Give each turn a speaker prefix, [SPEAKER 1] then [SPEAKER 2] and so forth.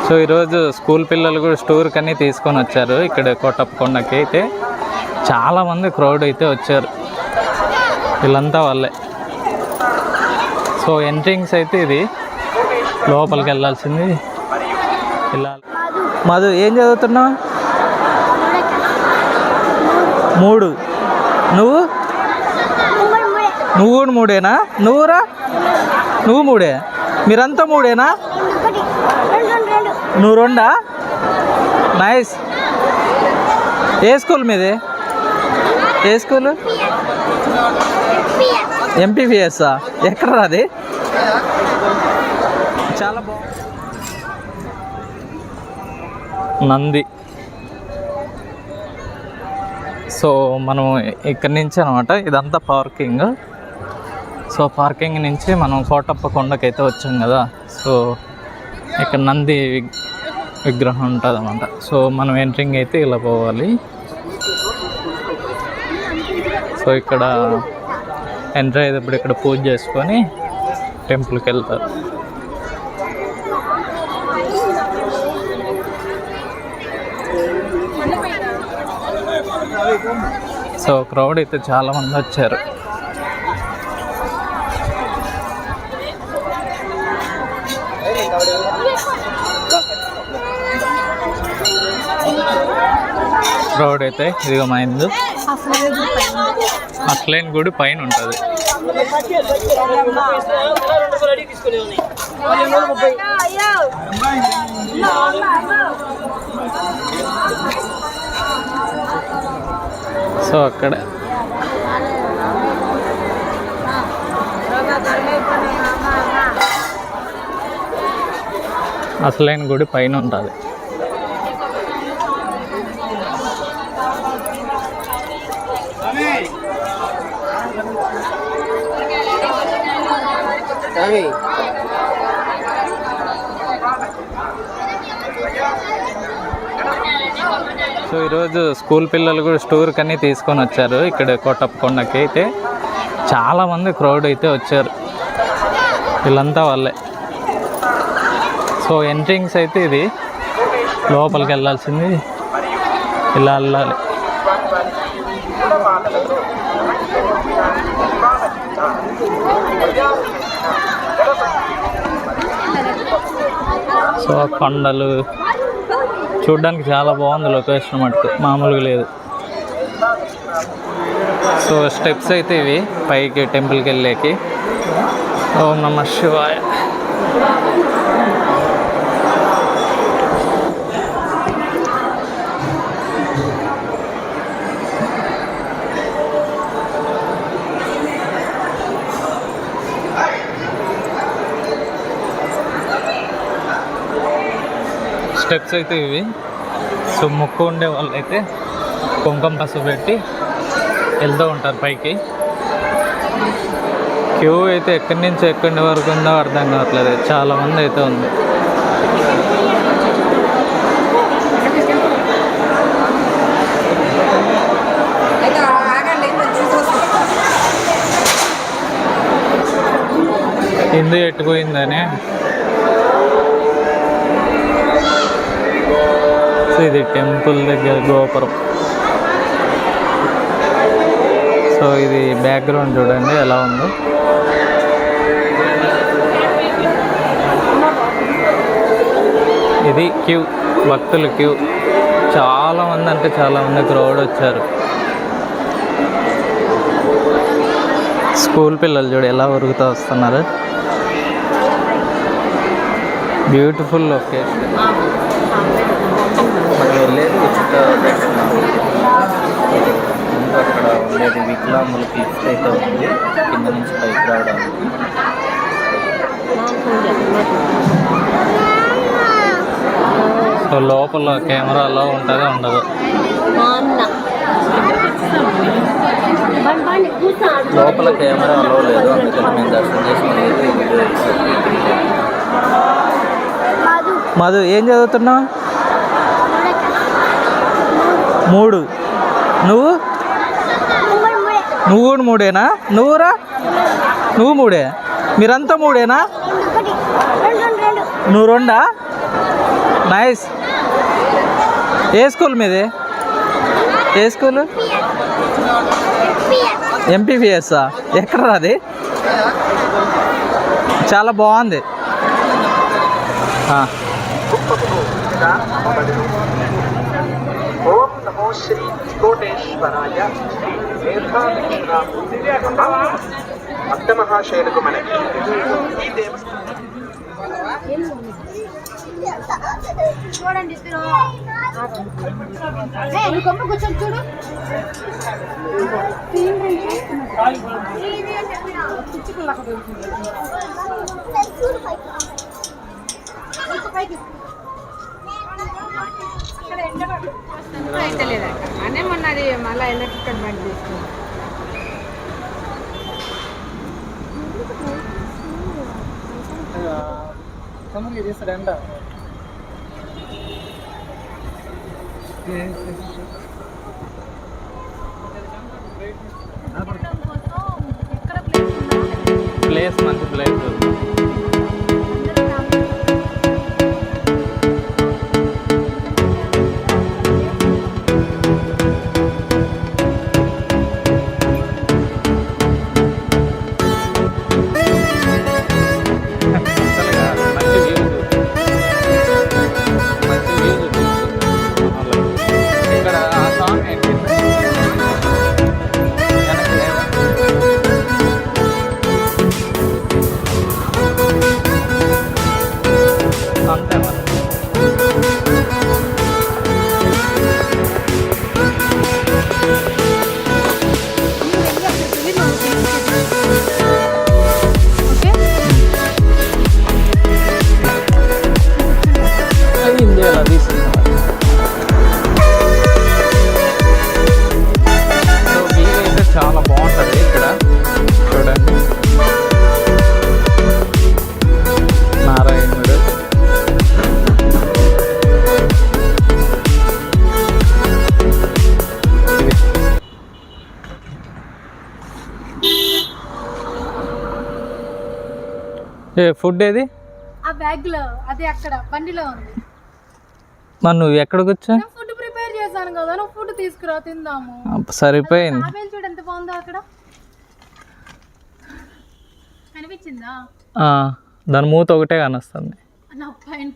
[SPEAKER 1] So ఈరోజు school పిల్లలు కూడా టూర్కి అన్నీ తీసుకొని వచ్చారు. ఇక్కడ కోటప్పకొండకి అయితే చాలామంది క్రౌడ్ అయితే వచ్చారు. వీళ్ళంతా వాళ్ళే. సో ఎంట్రింగ్స్ అయితే ఇది, లోపలికి వెళ్ళాల్సింది. వెళ్ళాలి. మధు ఏం చదువుతున్నావు? 3. నువ్వు కూడా 3ఏనా? నువ్వురా? నువ్వు 3. మీరంతా 3ఏనా? నువ్వు 2? నైస్. ఏ స్కూల్ మీది? ఏ స్కూలు? ఎంపీపీఎస్ఆ? ఎక్కడ అది? చాలా బాగుంది. నంది. సో మనం ఇక్కడి నుంచి అనమాట, ఇదంతా పార్కింగ్. సో పార్కింగ్ నుంచి మనం కోటప్పకొండకి అయితే వచ్చాం కదా. సో ఇక్కడ నంది విగ్రహం ఉంటుంది అన్నమాట. సో మనం ఎంట్రింగ్ అయితే ఇలా పోవాలి. సో ఇక్కడ ఎంటర్ అయ్యేటప్పుడు ఇక్కడ పూజ చేసుకొని టెంపుల్కి వెళ్తారు. సో క్రౌడ్ అయితే చాలామంది వచ్చారు. క్రౌడ్ అయితే ఇదిగో మైందు అసలైన గుడి పైన ఉంటుంది. సో అక్కడ అసలైన గుడి పైన ఉంటుంది. సో ఈరోజు స్కూల్ పిల్లలు కూడా టూర్కి అన్నీ తీసుకొని వచ్చారు. ఇక్కడ కోటప్పకొండకి అయితే చాలామంది క్రౌడ్ అయితే వచ్చారు. వీళ్ళంతా వాళ్ళే. సో ఎంట్రింగ్స్ అయితే ఇది, లోపలికి వెళ్ళాల్సింది. ఇలా వెళ్ళాలి. సో కొండలు చూడ్డానికి చాలా బాగుంది. లొకేషన్ మటుకు మామూలుగా లేదు. సో స్టెప్స్ అయితే ఇవి పైకి టెంపుల్కి వెళ్ళేకి. ఓం నమః శివాయ. స్టెప్స్ అయితే ఇవి. సో మొక్కు ఉండే వాళ్ళు అయితే కుంకుమ పసుపు పెట్టి వెళ్తూ ఉంటారు పైకి. క్యూ అయితే ఎక్కడి నుంచి ఎక్కడి వరకు ఉందో అర్థం కావట్లేదు. చాలామంది అయితే ఉంది. హిందూ ఎట్టుపోయిందని. సో ఇది టెంపుల్ దగ్గర గోపురం. సో ఇది బ్యాక్గ్రౌండ్ చూడండి ఎలా ఉందో. ఇది క్యూ, భక్తుల క్యూ. చాలామంది అంటే చాలామంది క్రౌడ్ వచ్చారు. స్కూల్ పిల్లలు చూడు ఎలా ఉరుగుతూ వస్తున్నారు. Beautiful location. మనం వెళ్ళేది ఉచిత దర్శనం. అక్కడ ఉండేది వికలాంగులకి లిఫ్ట్ అయితే ఉంది కింద నుంచి పైకి రావడానికి. సో లోపల కెమెరాలో ఉంటుందో ఉండదు. లోపల కెమెరా అలో లేదు, అందుకని మేము దర్శనం చేసుకునేది. మధు ఏం చదువుతున్నావు? 3. నువ్వు కూడా 3ఏనా? నువ్వురా? నువ్వు 3. మీరంతా 3ఏనా? నువ్వు 2? నైస్. ఏ స్కూల్ మీది? ఏ స్కూల్? ఎంపీవీఎస్ఆ? ఎక్కడ అది? చాలా బాగుంది.
[SPEAKER 2] ఓం నమో శ్రీ కోటేశ్వరాయ. భక్త మహాశయులకు మనకి ఈ దేవస్థానం
[SPEAKER 3] చూడండి కూర్చొని చూడు. అయితే లేదా అనే మొన్న అది మళ్ళీ ఎలక్ట్రికల్ బండి తీసుకున్నాం.
[SPEAKER 1] ప్లేస్ మంచి ప్లేస్. ఇక్కడ ఆ సాంగ్ ఏంటి? అంతే మరి. ఇండియాలో తీసుకున్నాం. సో వ్యూ అయితే చాలా బాగుంటుంది ఇక్కడ. చూడండి, నారాయణుడు. ఏ ఫుడ్ ఏది?
[SPEAKER 3] ఆ బ్యాగ్ లో అది అక్కడ బండిలో ఉంది.
[SPEAKER 1] మరి నువ్వు ఎక్కడికి వచ్చా?
[SPEAKER 3] నేను ఫుడ్ ప్రిపేర్ చేశాను కదా, నువ్వు ఫుడ్ తీసుకురా తిందాము.
[SPEAKER 1] సరిపోయింది.
[SPEAKER 3] తాబేలు చూడు ఎంత బాగుందో అక్కడ. కనిపించిందా?
[SPEAKER 1] దాని మూత ఒకటే కానొస్తుంది.
[SPEAKER 3] నా పైన